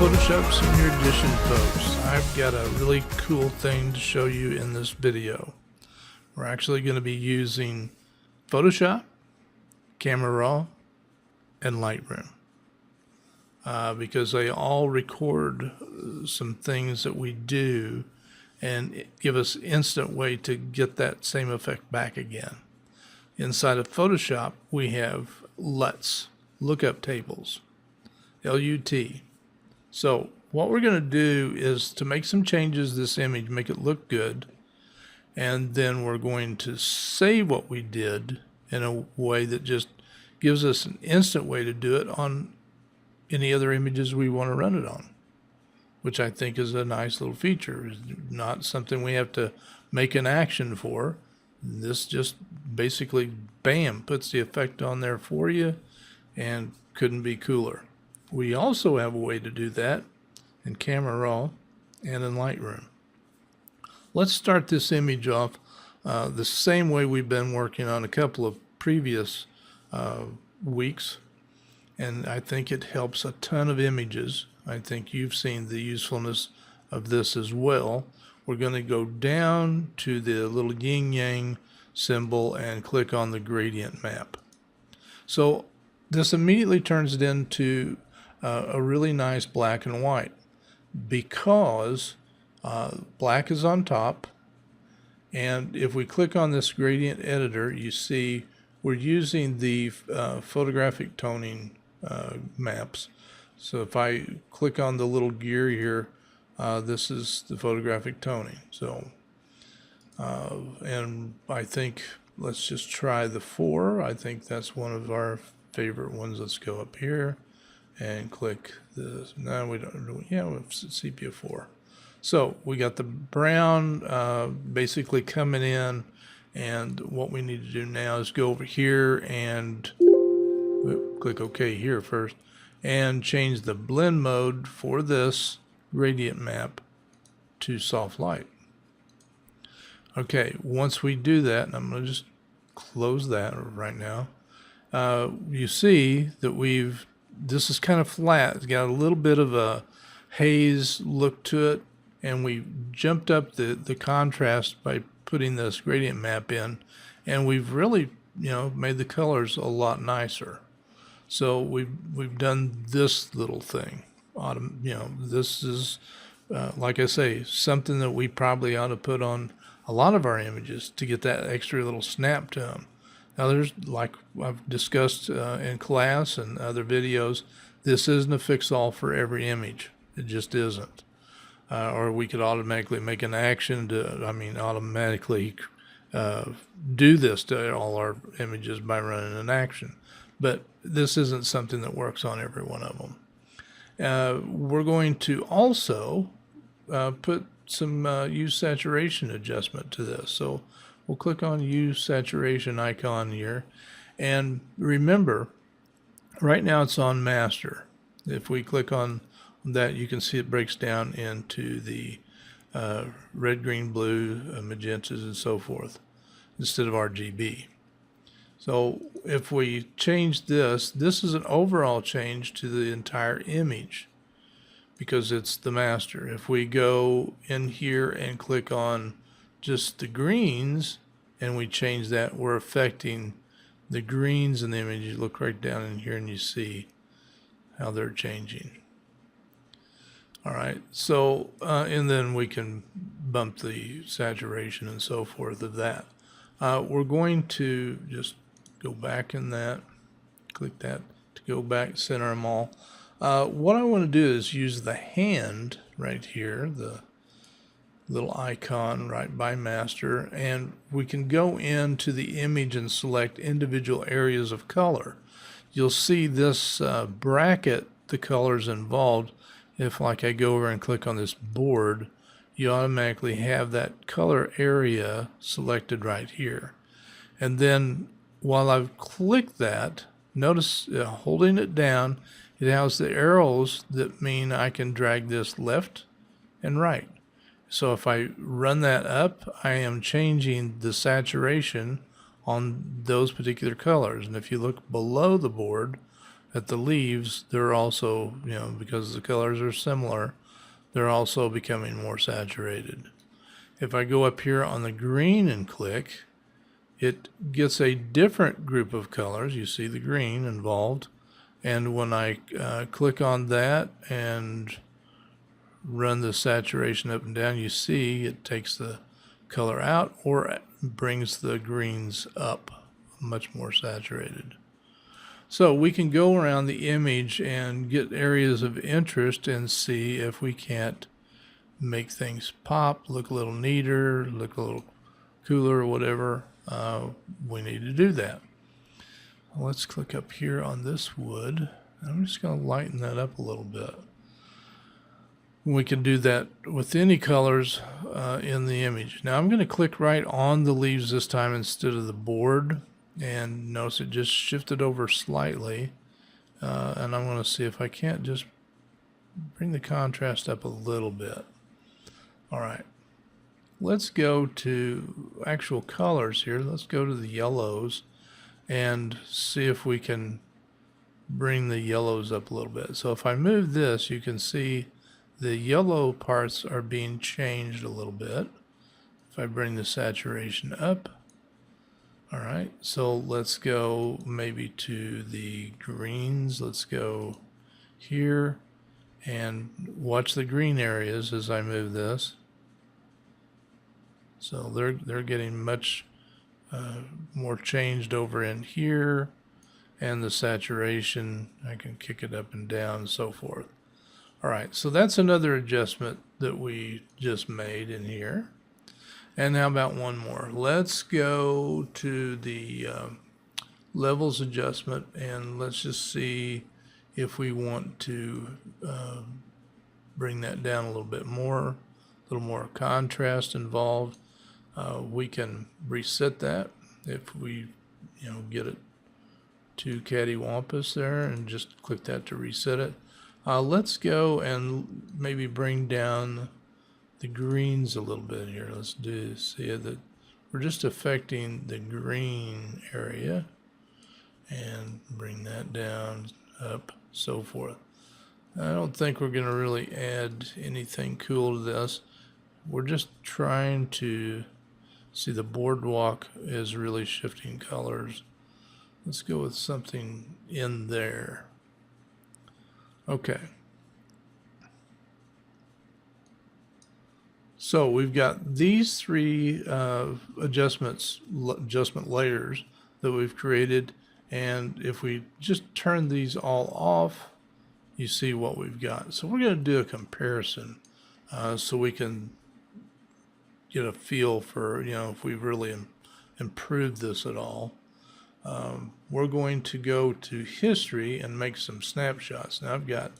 Photoshop Senior Edition folks, I've got a really cool thing to show you in this video. We're actually going to be using Photoshop, Camera RAW, and Lightroom because they all record some things that we do and give us instant way to get that same effect back again. Inside of Photoshop, we have LUTS, lookup tables, LUT. So what we're going to do is to make some changes to this image, make it look good, and then we're going to save what we did in a way that just gives us an instant way to do it on any other images we want to run it on, which I think is a nice little feature. It's not something we have to make an action for. This just basically, bam, puts the effect on there for you, and couldn't be cooler. We also have a way to do that in Camera RAW and in Lightroom. Let's start this image off the same way we've been working on a couple of previous weeks, and I think it helps a ton of images. I think you've seen the usefulness of this as well. We're going to go down to the little yin-yang symbol and click on the gradient map. So this immediately turns it into a really nice black and white because black is on top, and if we click on this gradient editor, you see we're using the photographic toning maps. So if I click on the little gear here, this is the photographic toning. So and I think let's just try the 4. I think that's one of our favorite ones. Let's go up here and click this. No, we don't. Yeah, we have sepia 4. So we got the brown basically coming in, and what we need to do now is go over here and click OK here first, and change the blend mode for this gradient map to soft light. Okay, once we do that, and I'm going to just close that right now, you see that this is kind of flat. It's got a little bit of a haze look to it, and we jumped up the contrast by putting this gradient map in, and we've really, made the colors a lot nicer. So we've done this little thing. This is like I say, something that we probably ought to put on a lot of our images to get that extra little snap to them. Now there's, like I've discussed in class and other videos, this isn't a fix-all for every image. It just isn't. Or we could automatically make an action to, automatically do this to all our images by running an action. But this isn't something that works on every one of them. We're going to also put some use saturation adjustment to this. So we'll click on use saturation icon here, and remember right now it's on master. If we click on that, you can see it breaks down into the red, green, blue, magentas, and so forth instead of RGB. So if we change this is an overall change to the entire image because it's the master. If we go in here and click on just the greens and we change that, we're affecting the greens in the image. You look right down in here and you see how they're changing. All right, so and then we can bump the saturation and so forth of that. We're going to just go back in that, click that to go back, center them all. What I want to do is use the hand right here, the little icon right by master, and we can go into the image and select individual areas of color. You'll see this bracket the colors involved. If, like, I go over and click on this board, you automatically have that color area selected right here. And then while I've clicked that, notice holding it down, it has the arrows that mean I can drag this left and right. So if I run that up, I am changing the saturation on those particular colors. And if you look below the board, at the leaves, they're also, you know, because the colors are similar, they're also becoming more saturated. If I go up here on the green and click, it gets a different group of colors. You see the green involved. And when I click on that and run the saturation up and down, you see it takes the color out or brings the greens up, much more saturated. So we can go around the image and get areas of interest and see if we can't make things pop, look a little neater, look a little cooler, or whatever. We need to do that. Let's click up here on this wood. I'm just going to lighten that up a little bit. We can do that with any colors in the image. Now I'm going to click right on the leaves this time instead of the board, and notice it just shifted over slightly, and I'm going to see if I can't just bring the contrast up a little bit. All right, let's go to actual colors here. Let's go to the yellows and see if we can bring the yellows up a little bit. So if I move this, you can see the yellow parts are being changed a little bit. If I bring the saturation up, all right, so let's go maybe to the greens. Let's go here and watch the green areas as I move this. So they're getting much more changed over in here, and the saturation, I can kick it up and down and so forth. All right, so that's another adjustment that we just made in here. And how about one more? Let's go to the levels adjustment, and let's just see if we want to bring that down a little bit more, a little more contrast involved. We can reset that if we, get it too cattywampus there, and just click that to reset it. Let's go and maybe bring down the greens a little bit here. Let's see that we're just affecting the green area, and bring that down, up, so forth. I don't think we're going to really add anything cool to this. We're just trying to see the boardwalk is really shifting colors. Let's go with something in there. Okay. So we've got these three adjustment layers that we've created, and if we just turn these all off, you see what we've got. So we're going to do a comparison so we can get a feel for, if we've really improved this at all. We're going to go to history and make some snapshots. Now I've got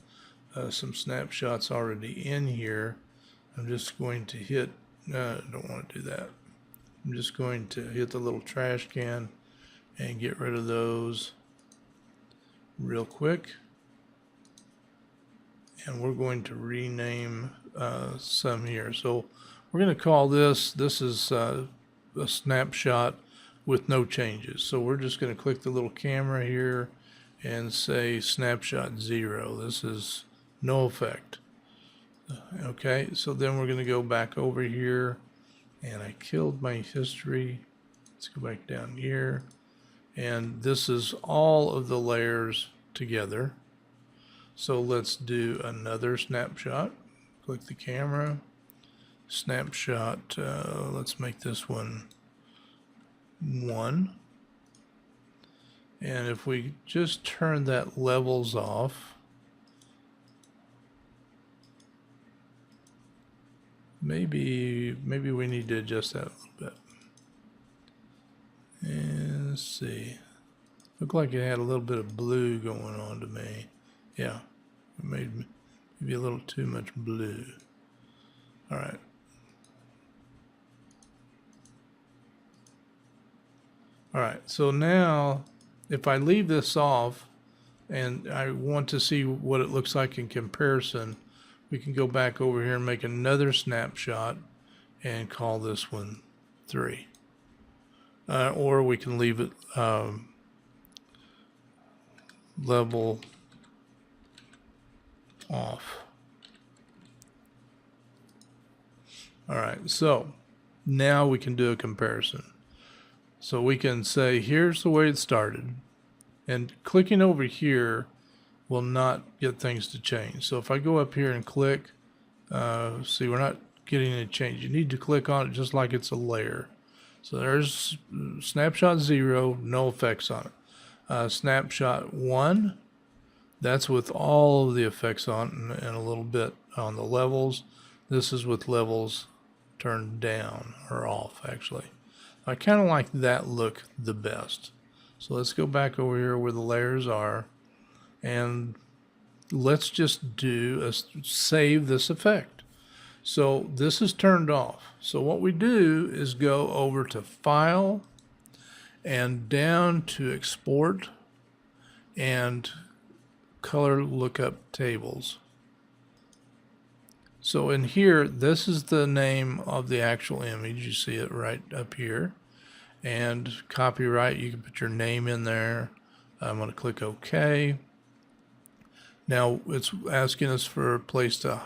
some snapshots already in here. I'm just going to hit, I don't want to do that. I'm just going to hit the little trash can and get rid of those real quick. And we're going to rename some here. So we're going to call this is a snapshot with no changes. So we're just going to click the little camera here and say snapshot 0. This is no effect. Okay, so then we're going to go back over here, and I killed my history. Let's go back down here, and this is all of the layers together. So let's do another snapshot. Click the camera, snapshot, let's make this one 1. And if we just turn that levels off, maybe we need to adjust that a little bit. And let's see. Looked like it had a little bit of blue going on to me. Yeah, it made maybe a little too much blue. All right. All right, so now if I leave this off and I want to see what it looks like in comparison, we can go back over here and make another snapshot and call this one 3. Or we can leave it level off. All right, so now we can do a comparison. So we can say, here's the way it started, and clicking over here will not get things to change. So if I go up here and click, see, we're not getting any change. You need to click on it just like it's a layer. So there's snapshot 0, no effects on it. Snapshot 1, that's with all of the effects on and a little bit on the levels. This is with levels turned down or off, actually. I kind of like that look the best. So let's go back over here where the layers are, and let's just save this effect. So this is turned off. So what we do is go over to File and down to Export and Color Lookup Tables. So in here, this is the name of the actual image. You see it right up here. And copyright, you can put your name in there. I'm going to click OK. Now it's asking us for a place to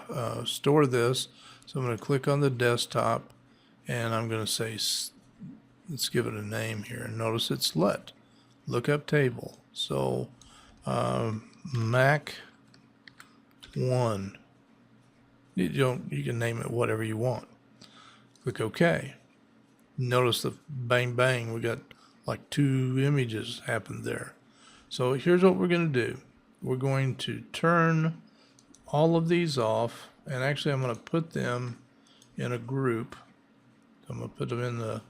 store this. So I'm going to click on the desktop and I'm going to say, let's give it a name here. And notice it's LUT, Lookup Table. So Mac 1. You can name it whatever you want. Click OK. Notice the bang bang, we got like 2 images happened there. So here's what we're going to do. We're going to turn all of these off, and actually I'm going to put them in a group. I'm going to put them in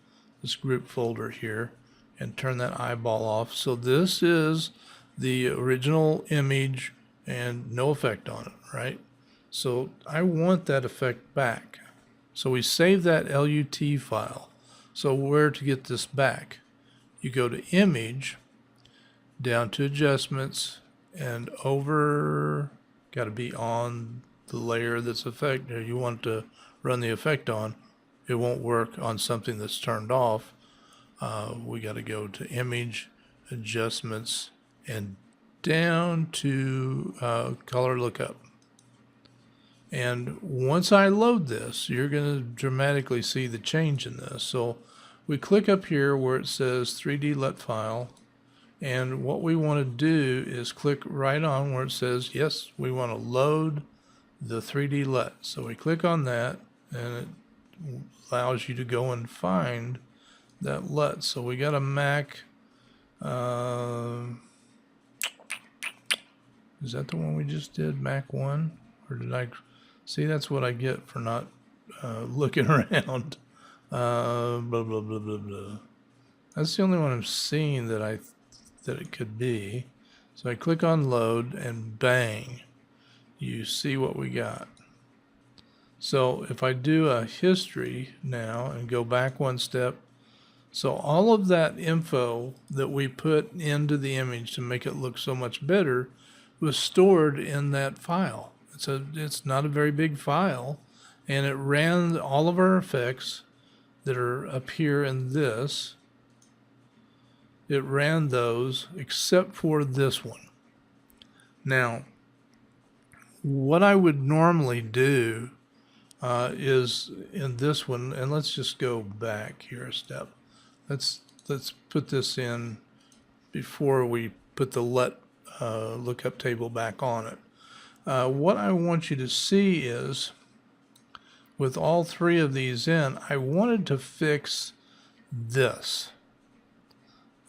this group folder here and turn that eyeball off. So this is the original image and no effect on it, right? So I want that effect back. So we save that LUT file. So where to get this back? You go to Image, down to Adjustments, and over, got to be on the layer that's affected. You want to run the effect on. It won't work on something that's turned off. We got to go to Image, Adjustments, and down to Color Lookup. And once I load this, you're going to dramatically see the change in this. So we click up here where it says 3D LUT file, and what we want to do is click right on where it says, yes, we want to load the 3D LUT. So we click on that, and it allows you to go and find that LUT. So we got a Mac, is that the one we just did, Mac 1? Or did I... See, that's what I get for not looking around. Blah, blah, blah, blah, blah. That's the only one I'm seeing that it could be. So I click on load and bang, you see what we got. So if I do a history now and go back one step, so all of that info that we put into the image to make it look so much better was stored in that file. It's not a very big file, and it ran all of our effects that are up here in this. It ran those except for this one. Now, what I would normally do is in this one, and let's just go back here a step. Let's put this in before we put the LUT lookup table back on it. What I want you to see is, with all 3 of these in, I wanted to fix this,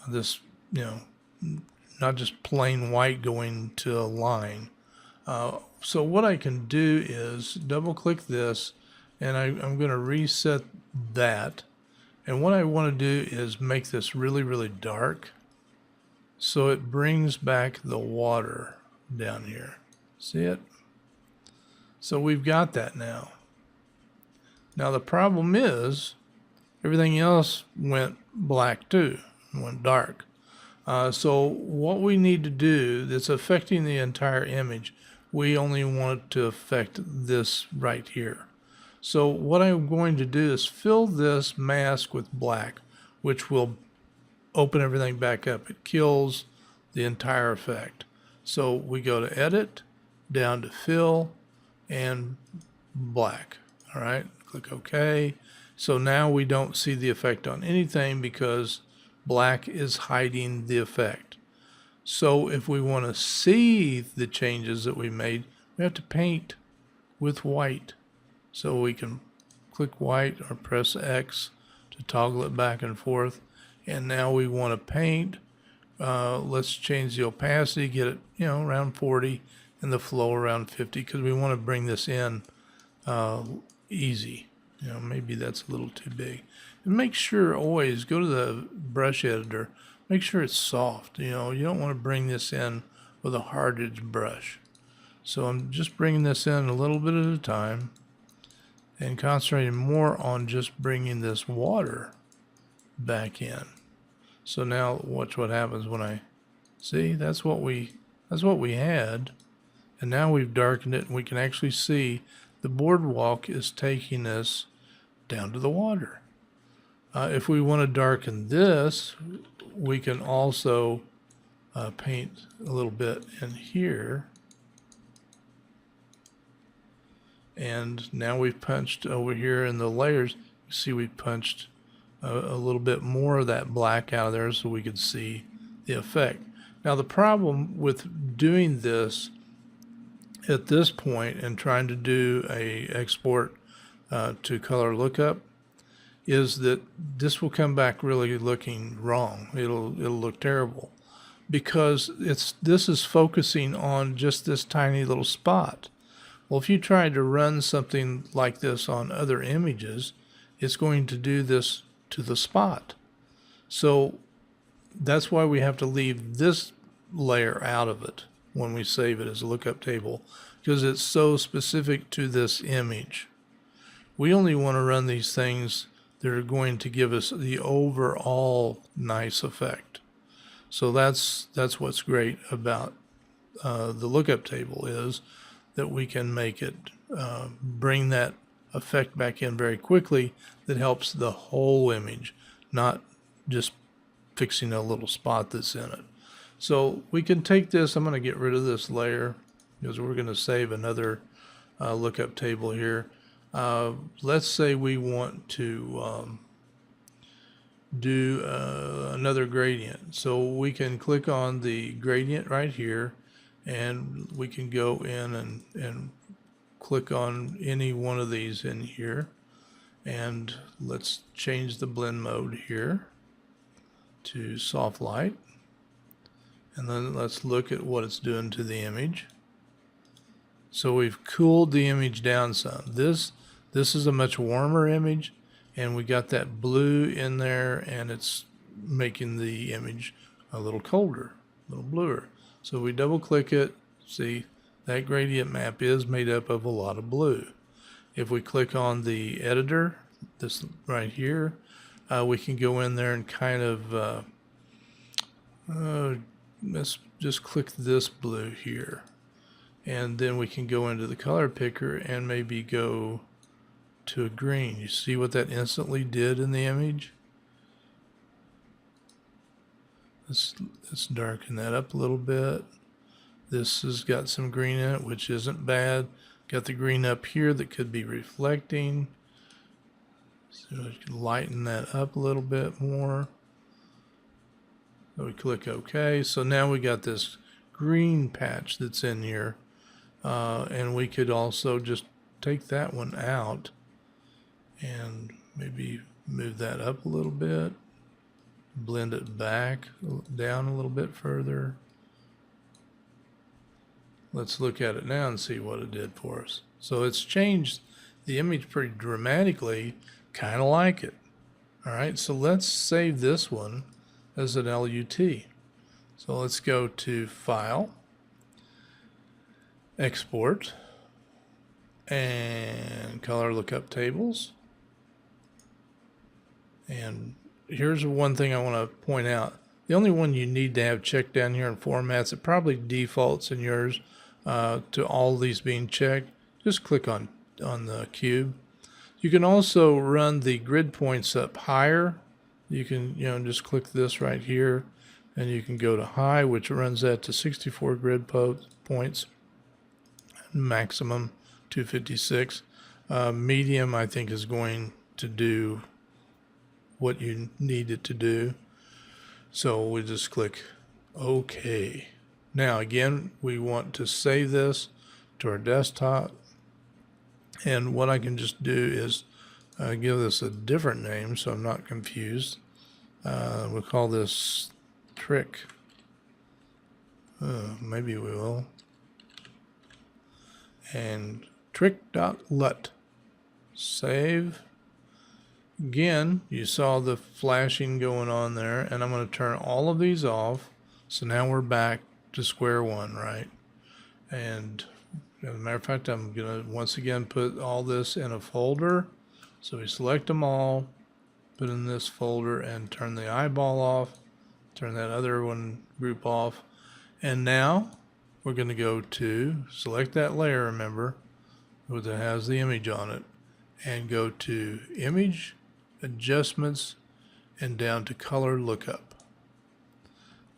not just plain white going to a line. So what I can do is double click this, and I'm going to reset that. And what I want to do is make this really, really dark, so it brings back the water down here. See it? So we've got that now. Now the problem is everything else went black too, went dark. So what we need to do that's affecting the entire image, we only want it to affect this right here. So what I'm going to do is fill this mask with black, which will open everything back up. It kills the entire effect. So we go to edit, down to fill, and black. All right, click OK. So now we don't see the effect on anything because black is hiding the effect. So if we want to see the changes that we made, we have to paint with white. So we can click white or press X to toggle it back and forth. And now we want to paint. Let's change the opacity, get it, around 40, and the flow around 50, because we want to bring this in easy. Maybe that's a little too big. And make sure always go to the brush editor. Make sure it's soft. You don't want to bring this in with a hard edge brush. So I'm just bringing this in a little bit at a time and concentrating more on just bringing this water back in. So now watch what happens when I see. That's what we had, and now we've darkened it, and we can actually see the boardwalk is taking us down to the water. If we want to darken this, we can also paint a little bit in here. And now we've punched over here in the layers. You see we punched a little bit more of that black out of there so we could see the effect. Now the problem with doing this at this point and trying to do a export to color lookup is that this will come back really looking wrong. It'll look terrible because this is focusing on just this tiny little spot. Well, if you try to run something like this on other images, it's going to do this to the spot. So that's why we have to leave this layer out of it when we save it as a lookup table, because it's so specific to this image. We only want to run these things that are going to give us the overall nice effect. So that's what's great about the lookup table, is that we can make it bring that effect back in very quickly that helps the whole image, not just fixing a little spot that's in it. So we can take this, I'm going to get rid of this layer because we're going to save another lookup table here. Let's say we want to do another gradient. So we can click on the gradient right here, and we can go in and click on any one of these in here. And let's change the blend mode here to soft light. And then let's look at what it's doing to the image. So we've cooled the image down some. This is a much warmer image, and we got that blue in there, and it's making the image a little colder, a little bluer. So we double click it, see that gradient map is made up of a lot of blue. If we click on the editor, this right here, we can go in there and kind of, let's just click this blue here. And then we can go into the color picker and maybe go to a green. You see what that instantly did in the image? Let's darken that up a little bit. This has got some green in it, which isn't bad. Got the green up here that could be reflecting. So we can lighten that up a little bit more. So we click OK. So now we got this green patch that's in here. And we could also just take that one out and maybe move that up a little bit. Blend it back down a little bit further. Let's look at it now and see what it did for us. So it's changed the image pretty dramatically, kind of like it. All right, so let's save this one as an LUT. So let's go to File, Export, and Color Lookup Tables. And here's one thing I want to point out. The only one you need to have checked down here in formats, it probably defaults in yours to all these being checked. Just click on the cube. You can also run the grid points up higher. You can just click this right here and you can go to high, which runs that to 64 grid points, maximum 256. Medium, I think, is going to do what you need it to do. So we just click OK. Now again, we want to save this to our desktop. And what I can just do is give this a different name so I'm not confused. We'll call this trick. Maybe we will. And trick.lut. Save. Again, you saw the flashing going on there, and I'm going to turn all of these off. So now we're back to square one, right? And as a matter of fact, I'm going to once again put all this in a folder. So we select them all, put in this folder, and turn the eyeball off, turn that other one group off. And now we're going to go to select that layer, remember, that has the image on it, and go to Image, Adjustments, and down to Color Lookup.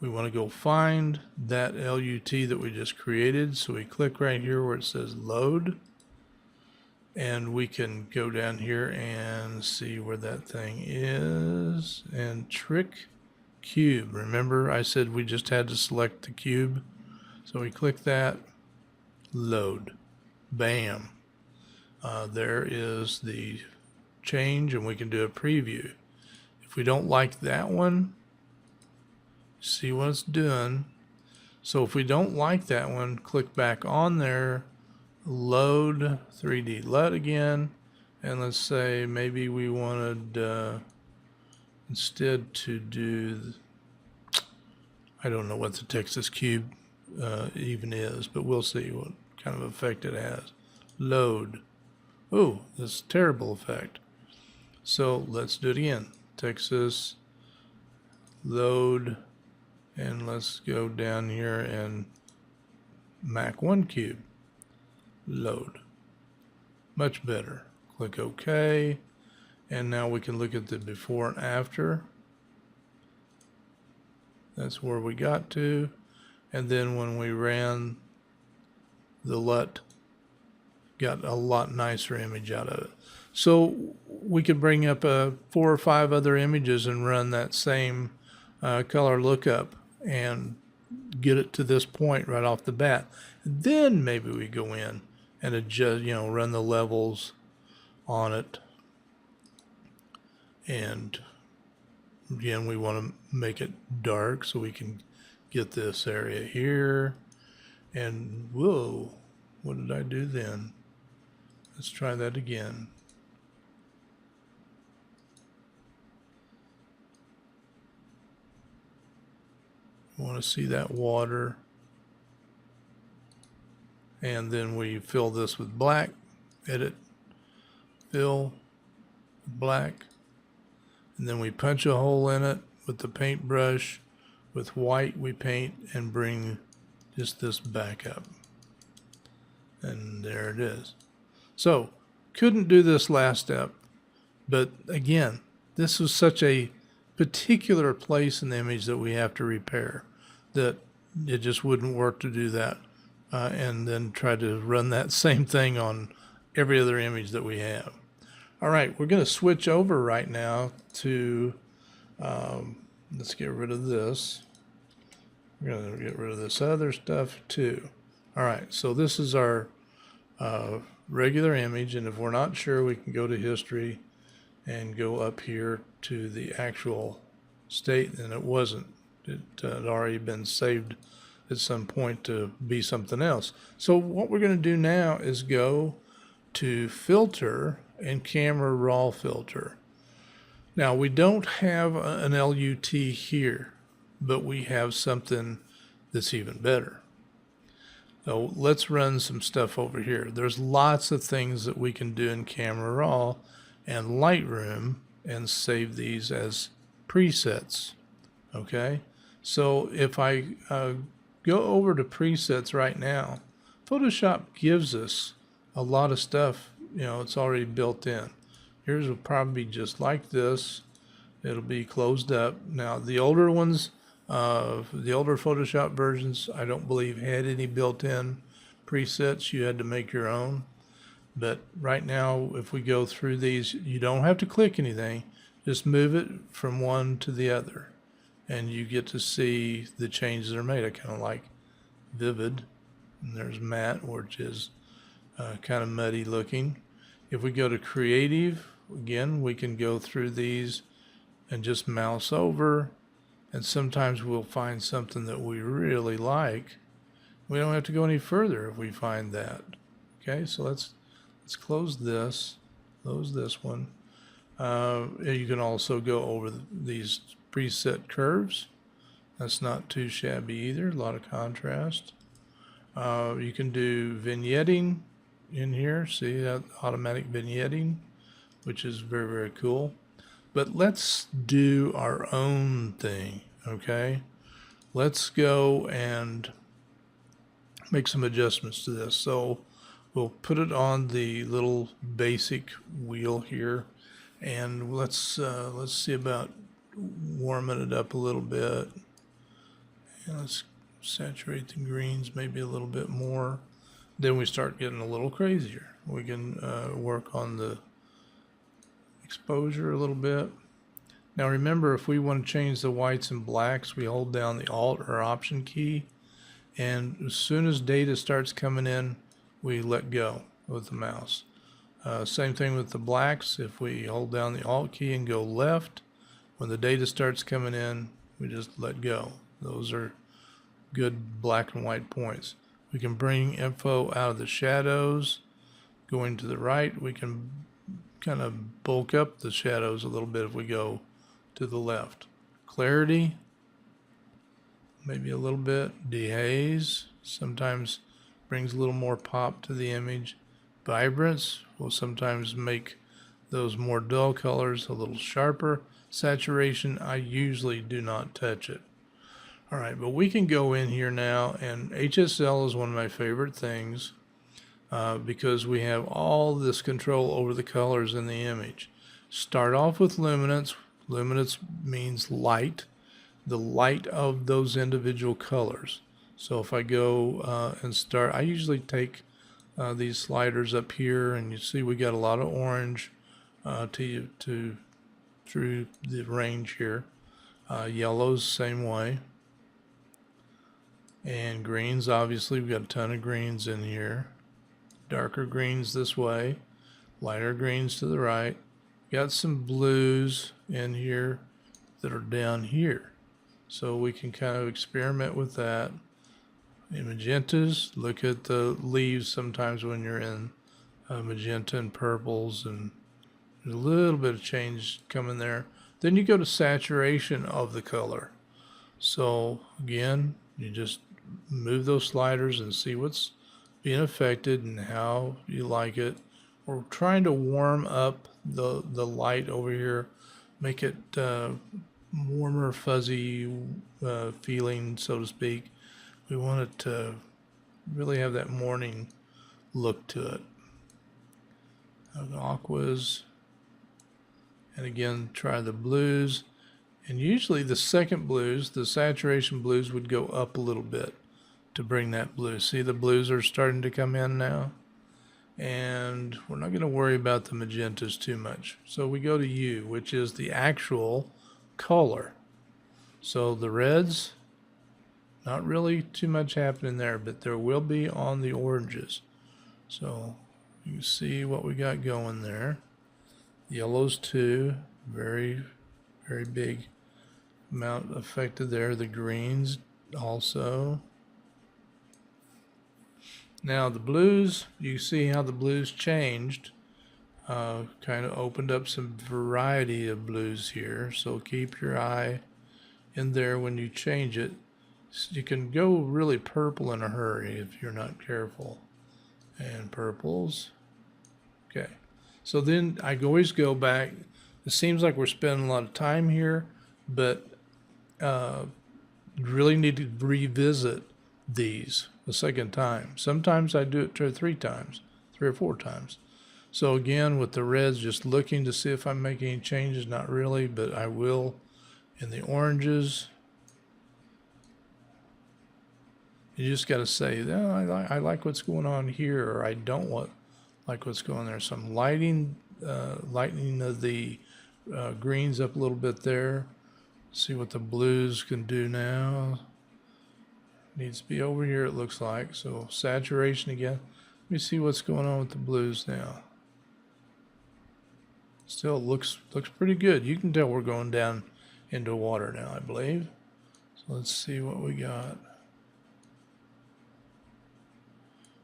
We want to go find that LUT that we just created. So we click right here where it says Load, and we can go down here and see where that thing is. And Trick Cube. Remember I said we just had to select the cube. So we click that, load, bam. There is the change, and we can do a preview. If we don't like that one, see what it's doing. So if we don't like that one, click back on there, load 3D LUT again, and let's say maybe we wanted instead to do, I don't know what the Texas cube even is, but we'll see what kind of effect it has. Load. Oh, this is a terrible effect. So let's do it again. Texas, load, and let's go down here and Mac 1 cube. Load. Much better. Click OK. And now we can look at the before and after. That's where we got to. And then when we ran the LUT, got a lot nicer image out of it. So we could bring up 4 or 5 other images and run that same color lookup and get it to this point right off the bat. Then maybe we go in and adjust, run the levels on it. And again, we want to make it dark so we can get this area here. And whoa, what did I do then? Let's try that again. I want to see that water. And then we fill this with black. Edit, fill, black. And then we punch a hole in it with the paintbrush. With white we paint and bring just this back up. And there it is. So, couldn't do this last step. But again, this was such a particular place in the image that we have to repair that it just wouldn't work to do that. And then try to run that same thing on every other image that we have. All right, we're going to switch over right now to, let's get rid of this. We're going to get rid of this other stuff too. All right, so this is our regular image, and if we're not sure, we can go to history and go up here to the actual state, and it wasn't. It had already been saved at some point to be something else. So what we're going to do now is go to filter and camera raw filter. Now we don't have an LUT here, but we have something that's even better. So let's run some stuff over here. There's lots of things that we can do in Camera Raw and Lightroom and save these as presets. Okay, so if I go over to presets right now, Photoshop gives us a lot of stuff, it's already built in. Yours will probably be just like this. It'll be closed up. Now the older ones The older Photoshop versions, I don't believe had any built-in presets. You had to make your own. But right now, if we go through these, you don't have to click anything. Just move it from one to the other, and you get to see the changes that are made. I kind of like vivid, and there's matte, which is kind of muddy looking. If we go to creative, again, we can go through these and just mouse over, and sometimes we'll find something that we really like. We don't have to go any further if we find that. Okay, so let's close this one. You can also go over these preset curves. That's not too shabby either, a lot of contrast. You can do vignetting in here. See that automatic vignetting, which is very, very cool. But let's do our own thing, okay? Let's go and make some adjustments to this. So we'll put it on the little basic wheel here, and let's see about warming it up a little bit. And let's saturate the greens maybe a little bit more. Then we start getting a little crazier. We can work on the exposure a little bit. Now remember, if we want to change the whites and blacks, we hold down the Alt or Option key, and as soon as data starts coming in, we let go with the mouse. Same thing with the blacks. If we hold down the Alt key and go left, when the data starts coming in, we just let go. Those are good black and white points. We can bring info out of the shadows. Going to the right, we can kind of bulk up the shadows a little bit if we go to the left. Clarity, maybe a little bit. Dehaze sometimes brings a little more pop to the image. Vibrance will sometimes make those more dull colors a little sharper. Saturation, I usually do not touch it. All right, but we can go in here now, and HSL is one of my favorite things because we have all this control over the colors in the image. Start off with luminance. Luminance means light, the light of those individual colors. So if I go and start, I usually take these sliders up here, and you see we got a lot of orange through the range here. Yellows, same way. And greens, obviously, we've got a ton of greens in here. Darker greens this way, lighter greens to the right. Got some blues in here that are down here. So we can kind of experiment with that. In magentas, look at the leaves sometimes when you're in magenta and purples, and there's a little bit of change coming there. Then you go to saturation of the color. So again, you just move those sliders and see what's being affected and how you like it. We're trying to warm up the light over here, make it warmer, fuzzy feeling, so to speak. We want it to really have that morning look to it. The aquas, and again, try the blues. And usually the second blues, the saturation blues, would go up a little bit to bring that blue. See, the blues are starting to come in now. And we're not going to worry about the magentas too much. So we go to U, which is the actual color. So the reds, not really too much happening there, but there will be on the oranges. So you can see what we got going there. Yellows too, very, very big amount affected there. The greens also. Now the blues, you see how the blues changed. Kind of opened up some variety of blues here. So keep your eye in there when you change it. You can go really purple in a hurry if you're not careful. And purples. Okay. So then I always go back. It seems like we're spending a lot of time here, but really need to revisit these a second time. Sometimes I do it 2 or 3 times, 3 or 4 times. So again, with the reds, just looking to see if I'm making any changes. Not really, but I will. In the oranges, You just got to say, no, I like what's going on here, or I don't like what's going there. So I'm lightening of the greens up a little bit there. See what the blues can do now. Needs to be over here, it looks like. So saturation again. Let me see what's going on with the blues now. Still looks pretty good. You can tell we're going down into water now, I believe. So let's see what we got.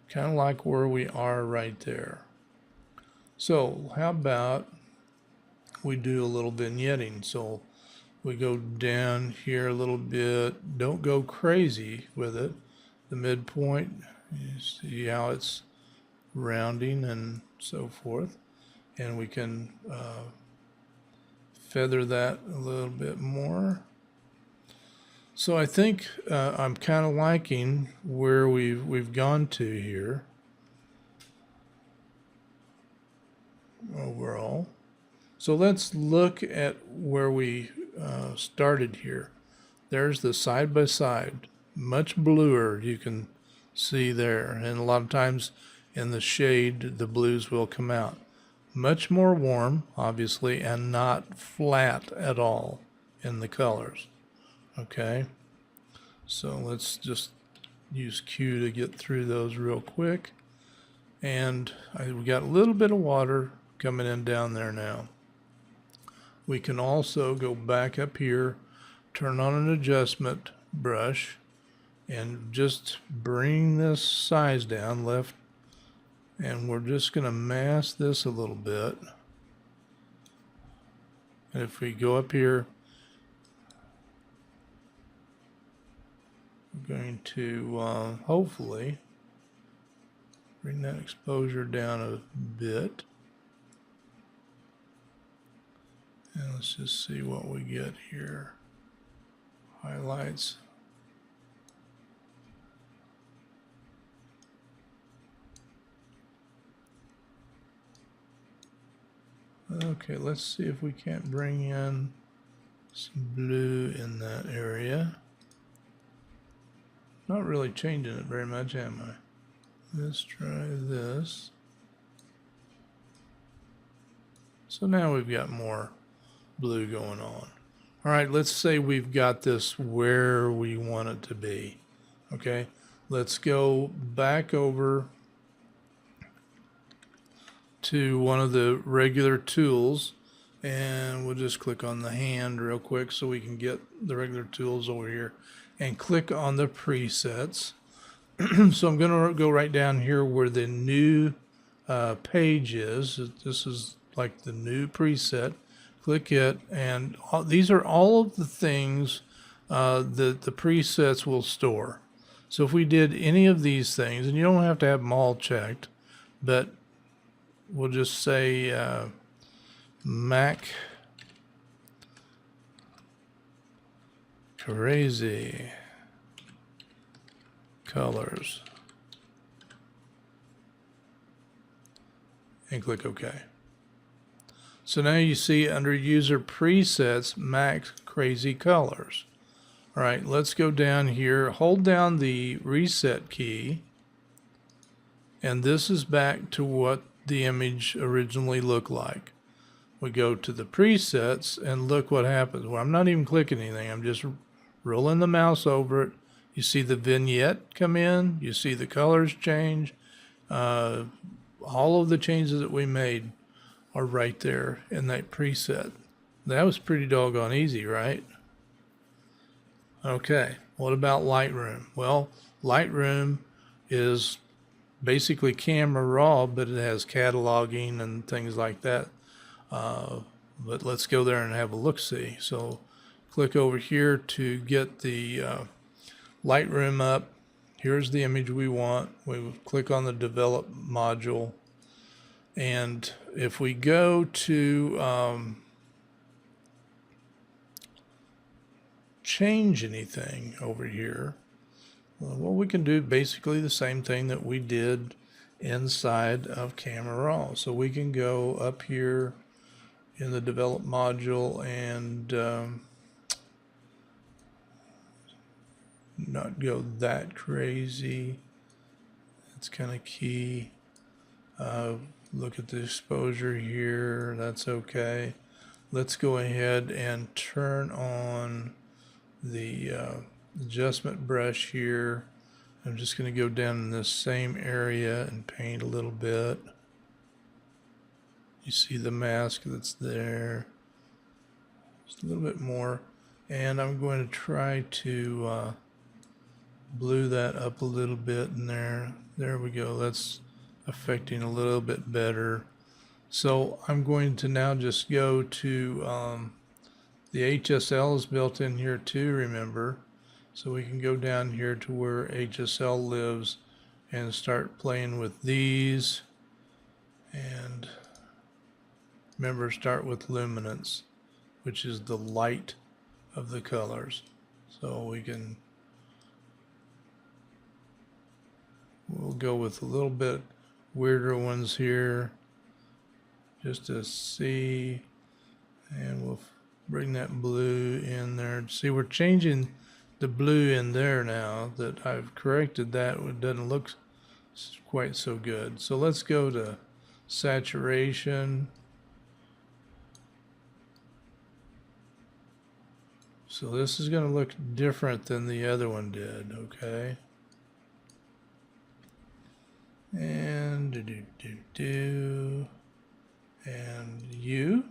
Kind of like where we are right there. So how about we do a little vignetting? So we go down here a little bit. Don't go crazy with it. The midpoint, you see how it's rounding and so forth. And we can feather that a little bit more. So I think I'm kind of liking where we've gone to here overall. So let's look at where we started here. There's the side by side, much bluer, you can see there, and a lot of times in the shade the blues will come out. Much more warm, obviously, and not flat at all in the colors. Okay, so let's just use Q to get through those real quick. And we got a little bit of water coming in down there now. We can also go back up here, turn on an adjustment brush, and just bring this size down left. And we're just going to mask this a little bit. And if we go up here, we're going to hopefully bring that exposure down a bit. And let's just see what we get here. Highlights. Okay, let's see if we can't bring in some blue in that area. Not really changing it very much, am I? Let's try this. So now we've got more blue going on. All right, let's say we've got this where we want it to be. Okay, let's go back over to one of the regular tools, and we'll just click on the hand real quick so we can get the regular tools over here and click on the presets. So I'm going to go right down here where the new page is. This is like the new preset. Click it, and these are all of the things that the presets will store. So if we did any of these things, and you don't have to have them all checked, but we'll just say Mac Crazy Colors and click OK. So now you see under User Presets, Mac Crazy Colors. All right, let's go down here, hold down the Reset key, and this is back to what the image originally looked like. We go to the presets and look what happens. Well, I'm not even clicking anything. I'm just rolling the mouse over it. You see the vignette come in. You see the colors change. All of the changes that we made are right there in that preset. That was pretty doggone easy, right? Okay, what about Lightroom? Well, Lightroom is basically Camera RAW, but it has cataloging and things like that. But let's go there and have a look-see. So click over here to get the Lightroom up. Here's the image we want. We click on the Develop module. And if we go to change anything over here, well, we can do basically the same thing that we did inside of Camera RAW. So we can go up here in the Develop module and not go that crazy. That's kind of key. Look at the exposure here. That's okay. Let's go ahead and turn on the adjustment brush here. I'm just going to go down in this same area and paint a little bit. You see the mask that's there. Just a little bit more. And I'm going to try to blue that up a little bit in there. There we go. That's affecting a little bit better. So I'm going to now just go to the HSL is built in here too, remember. So we can go down here to where HSL lives and start playing with these. And remember, start with luminance, which is the light of the colors. So we'll go with a little bit weirder ones here just to see, and we'll bring that blue in there. See, we're changing the blue in there now that I've corrected that. It doesn't look quite so good. So let's go to saturation. So this is going to look different than the other one did, okay? And and you.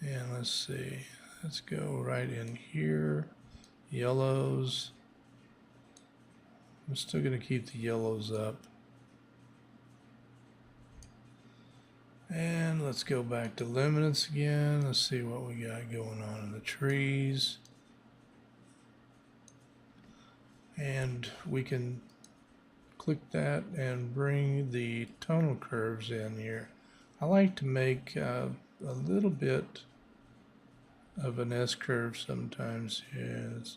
And let's see. Let's go right in here. Yellows. I'm still going to keep the yellows up. And let's go back to luminance again. Let's see what we got going on in the trees. And we can click that and bring the tonal curves in here. I like to make a little bit of an S curve sometimes. Yes.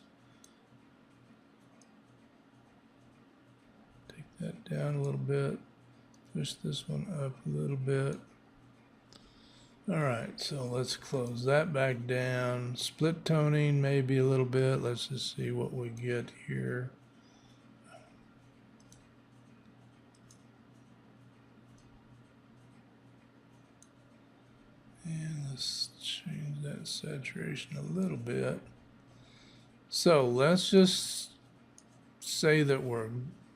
Take that down a little bit. Push this one up a little bit. Alright, so let's close that back down. Split toning maybe a little bit. Let's just see what we get here. And let's change that saturation a little bit. So let's just say that we're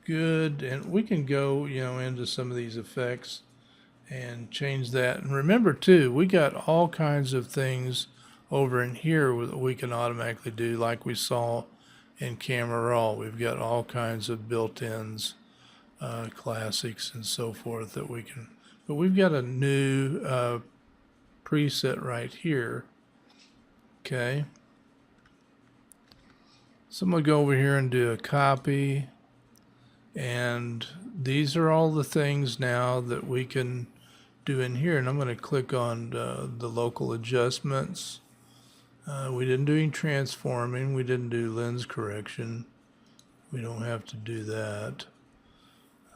good, and we can go, into some of these effects and change that. And remember too, we got all kinds of things over in here that we can automatically do, like we saw in Camera RAW. We've got all kinds of built-ins, classics and so forth that we can, but we've got a new preset right here. Okay. So I'm going to go over here and do a copy. And these are all the things now that we can do in here. And I'm going to click on the local adjustments. We didn't do any transforming. We didn't do lens correction. We don't have to do that.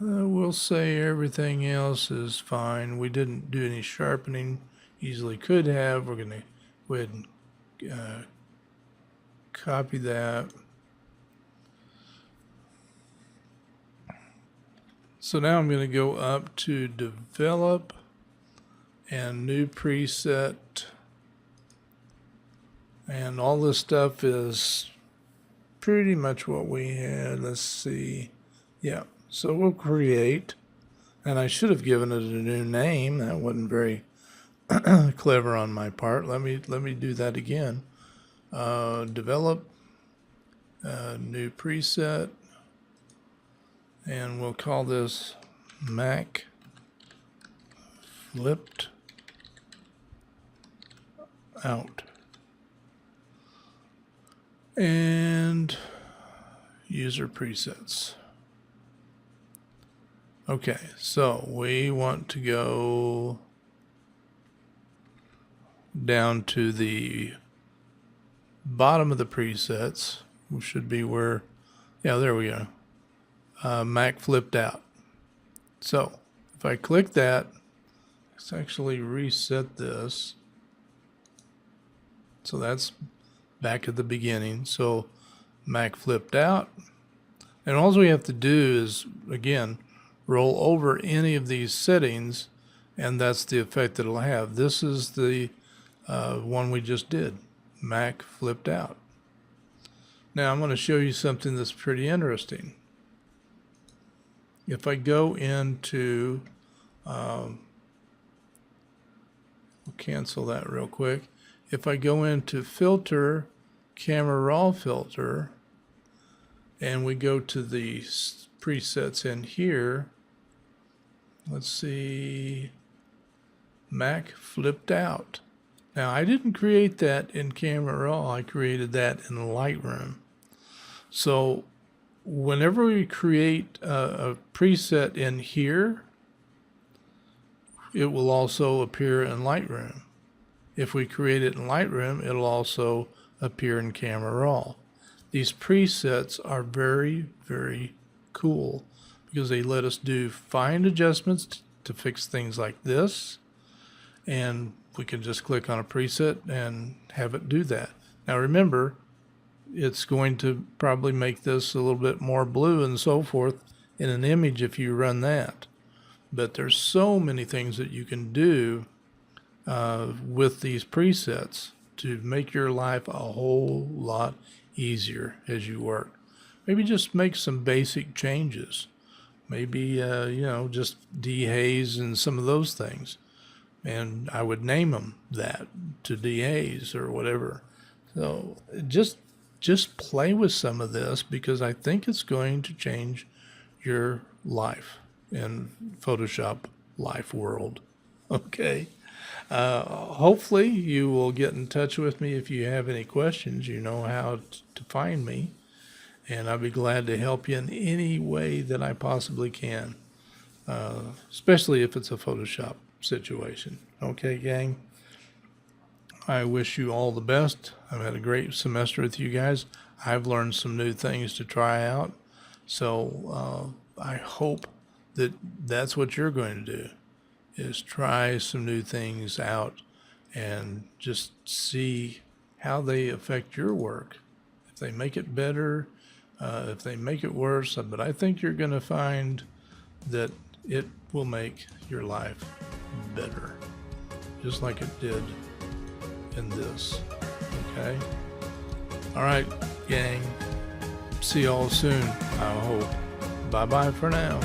We'll say everything else is fine. We didn't do any sharpening. Easily could have. We're going to go ahead and copy that. So now I'm going to go up to develop and new preset. And all this stuff is pretty much what we had. Let's see. Yeah. So we'll create. And I should have given it a new name. That wasn't very clever on my part. Let me do that again. Develop new preset. And we'll call this Mac Flipped Out. And user presets. Okay, so we want to go down to the bottom of the presets, which should be where, yeah, there we go. Mac flipped out. So if I click that, let's actually reset this. So that's back at the beginning. So Mac flipped out. And all we have to do is, again, roll over any of these settings, and that's the effect that it'll have. This is the one we just did, Mac flipped out. Now I'm going to show you something that's pretty interesting. If I go into, we'll cancel that real quick. If I go into Filter, Camera Raw Filter, and we go to the presets in here, let's see, Mac flipped out. Now I didn't create that in Camera Raw, I created that in Lightroom. So whenever we create a preset in here, it will also appear in Lightroom. If we create it in Lightroom, it'll also appear in Camera Raw. These presets are very, very cool because they let us do fine adjustments to fix things like this, and we can just click on a preset and have it do that. Now remember, it's going to probably make this a little bit more blue and so forth in an image if you run that. But there's so many things that you can do with these presets to make your life a whole lot easier as you work. Maybe just make some basic changes. Maybe, you know, just dehaze and some of those things. And I would name them that, to dehaze or whatever. So just play with some of this because I think it's going to change your life in Photoshop life world. Okay. Hopefully you will get in touch with me if you have any questions. You know how to find me, and I'll be glad to help you in any way that I possibly can, especially if it's a Photoshop situation. Okay, gang? I wish you all the best. I've had a great semester with you guys. I've learned some new things to try out, so I hope that that's what you're going to do, is try some new things out and just see how they affect your work. If they make it better, if they make it worse, but I think you're going to find that it will make your life better, just like it did in this. Okay? All right, gang. See y'all soon, I hope. Bye-bye for now.